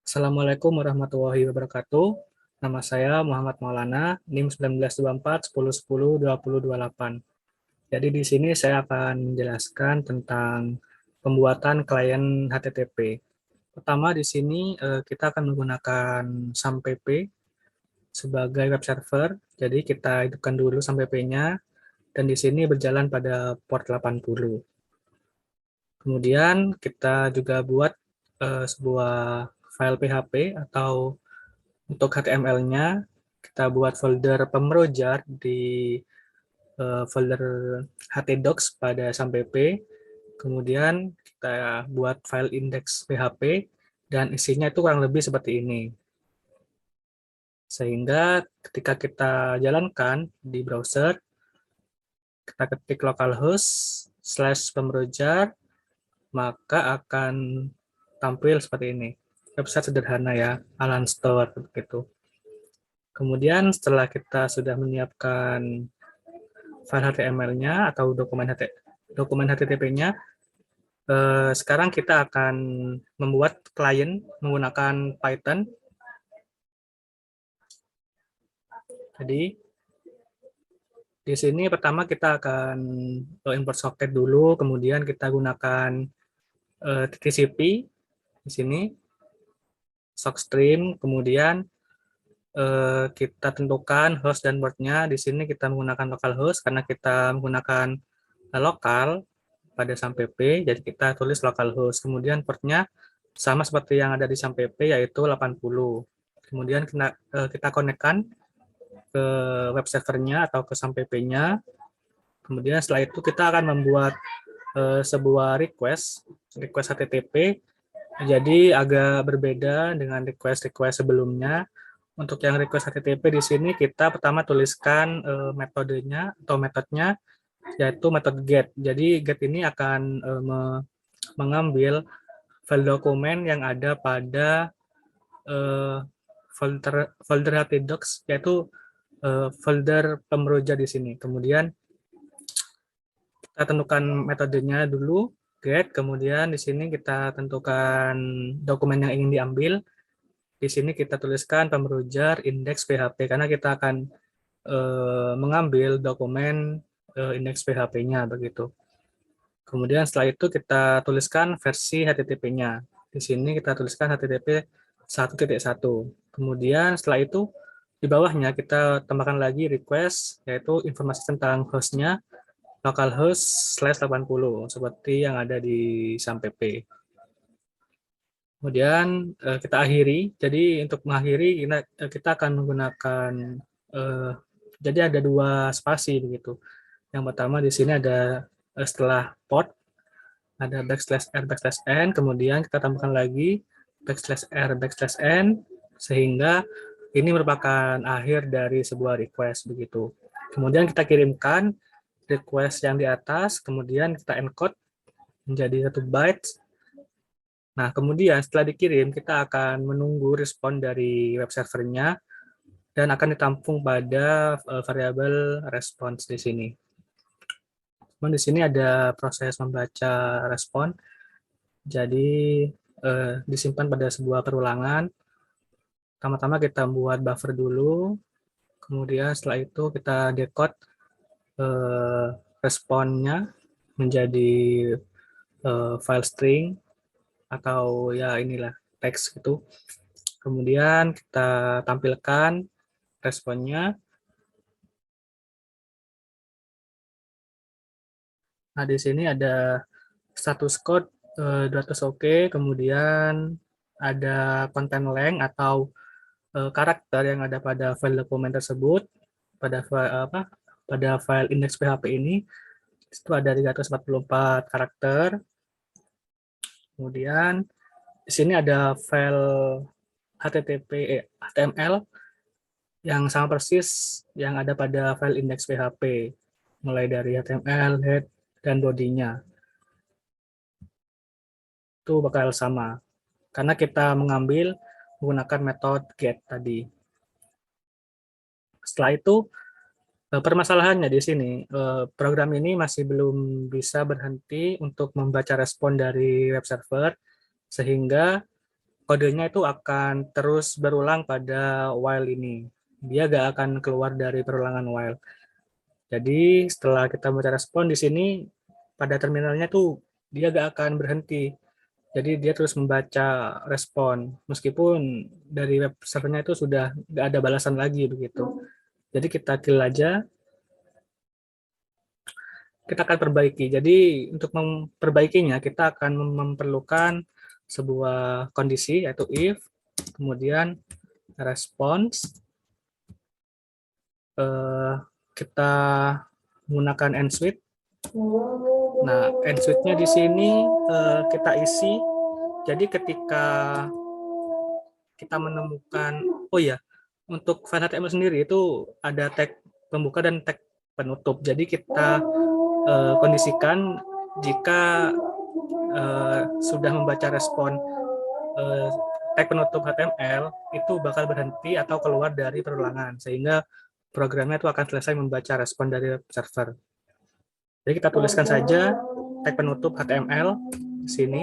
Assalamualaikum warahmatullahi wabarakatuh. Nama saya Muhammad Maulana, NIM 1924 10 10 20 28. Jadi di sini saya akan menjelaskan tentang pembuatan klien HTTP. Pertama di sini kita akan menggunakan SAMPP sebagai web server. Jadi kita hidupkan dulu SAMPP-nya dan di sini berjalan pada port 80. Kemudian kita juga buat sebuah file PHP atau untuk HTML-nya, kita buat folder pemrojar di folder htdocs pada sampp. Kemudian kita buat file index PHP dan isinya itu kurang lebih seperti ini. Sehingga ketika kita jalankan di browser, kita ketik localhost /pemrojar, maka akan tampil seperti ini. Website sederhana ya, Alan Store begitu. Kemudian setelah kita sudah menyiapkan file HTML-nya atau dokumen HTTP-nya, sekarang kita akan membuat klien menggunakan Python. Jadi di sini pertama kita akan import socket dulu, kemudian kita gunakan TCP di sini, sockstream, kemudian kita tentukan host dan port-nya. Di sini kita menggunakan localhost karena kita menggunakan lokal pada SAMPP, jadi kita tulis localhost. Kemudian portnya sama seperti yang ada di SAMPP, yaitu 80. Kemudian kita konekkan ke web servernya atau ke SAMPP-nya. Kemudian setelah itu kita akan membuat sebuah request HTTP. Jadi agak berbeda dengan request sebelumnya. Untuk yang request HTTP di sini kita pertama tuliskan metodenya atau metodenya, yaitu metode get. Jadi get ini akan mengambil file dokumen yang ada pada folder htdocs, yaitu folder pemroja di sini. Kemudian kita tentukan metodenya dulu, get. Kemudian di sini kita tentukan dokumen yang ingin diambil. Di sini kita tuliskan pemrojar index PHP karena kita akan mengambil dokumen index PHP-nya begitu. Kemudian setelah itu kita tuliskan versi HTTP-nya. Di sini kita tuliskan HTTP 1.1. Kemudian setelah itu di bawahnya kita tambahkan lagi request, yaitu informasi tentang hostnya, localhost /80 seperti yang ada di SAMPP. Kemudian kita akhiri. Jadi untuk mengakhiri kita akan menggunakan jadi ada dua spasi begitu. Yang pertama di sini ada setelah port ada \r\n, kemudian kita tambahkan lagi \r\n sehingga ini merupakan akhir dari sebuah request begitu. Kemudian kita kirimkan request yang di atas, kemudian kita encode menjadi 1 byte. Nah, kemudian setelah dikirim, kita akan menunggu respon dari web servernya dan akan ditampung pada variabel response di sini. Di sini ada proses membaca respon, jadi disimpan pada sebuah perulangan. Pertama-tama kita buat buffer dulu, kemudian setelah itu kita decode responnya menjadi file string atau ya inilah teks gitu. Kemudian kita tampilkan responnya. Nah, di sini ada status code 200 oke, kemudian ada content length atau karakter yang ada pada file dokumen tersebut, pada file index PHP ini itu ada 344 karakter. Kemudian di sini ada file HTML yang sama persis yang ada pada file index PHP, mulai dari HTML, head, dan body-nya. Itu bakal sama, karena kita mengambil menggunakan metode get tadi. Setelah itu, permasalahannya di sini, program ini masih belum bisa berhenti untuk membaca respon dari web server, sehingga kodenya itu akan terus berulang pada while ini. Dia nggak akan keluar dari perulangan while. Jadi setelah kita membaca respon di sini, pada terminalnya tuh dia nggak akan berhenti. Jadi dia terus membaca respon, meskipun dari web servernya itu sudah nggak ada balasan lagi begitu. Jadi kita kill aja, kita akan perbaiki. Jadi untuk memperbaikinya kita akan memerlukan sebuah kondisi yaitu if, kemudian response, kita menggunakan end suite. Nah, end suite-nya di sini kita isi. Jadi ketika kita menemukan, oh ya, untuk file HTML sendiri itu ada tag pembuka dan tag penutup. Jadi kita kondisikan jika sudah membaca respon tag penutup HTML itu bakal berhenti atau keluar dari perulangan, sehingga programnya itu akan selesai membaca respon dari server. Jadi kita tuliskan saja tag penutup HTML di sini.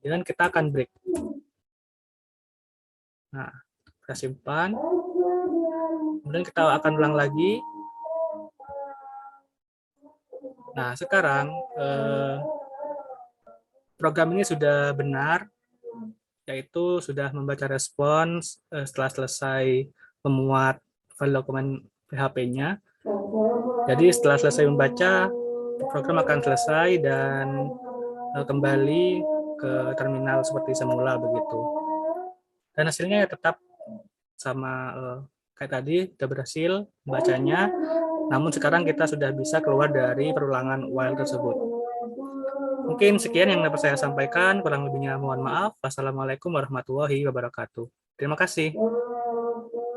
Dan kita akan break. Nah, kita simpan. Kemudian kita akan ulang lagi. Nah, sekarang program ini sudah benar, yaitu sudah membaca respons setelah selesai memuat file dokumen PHP-nya. Jadi setelah selesai membaca, program akan selesai dan kembali ke terminal seperti semula begitu. Dan hasilnya ya tetap sama kayak tadi, sudah berhasil membacanya. Namun sekarang kita sudah bisa keluar dari perulangan while tersebut. Mungkin sekian yang dapat saya sampaikan, kurang lebihnya mohon maaf. Wassalamualaikum warahmatullahi wabarakatuh. Terima kasih.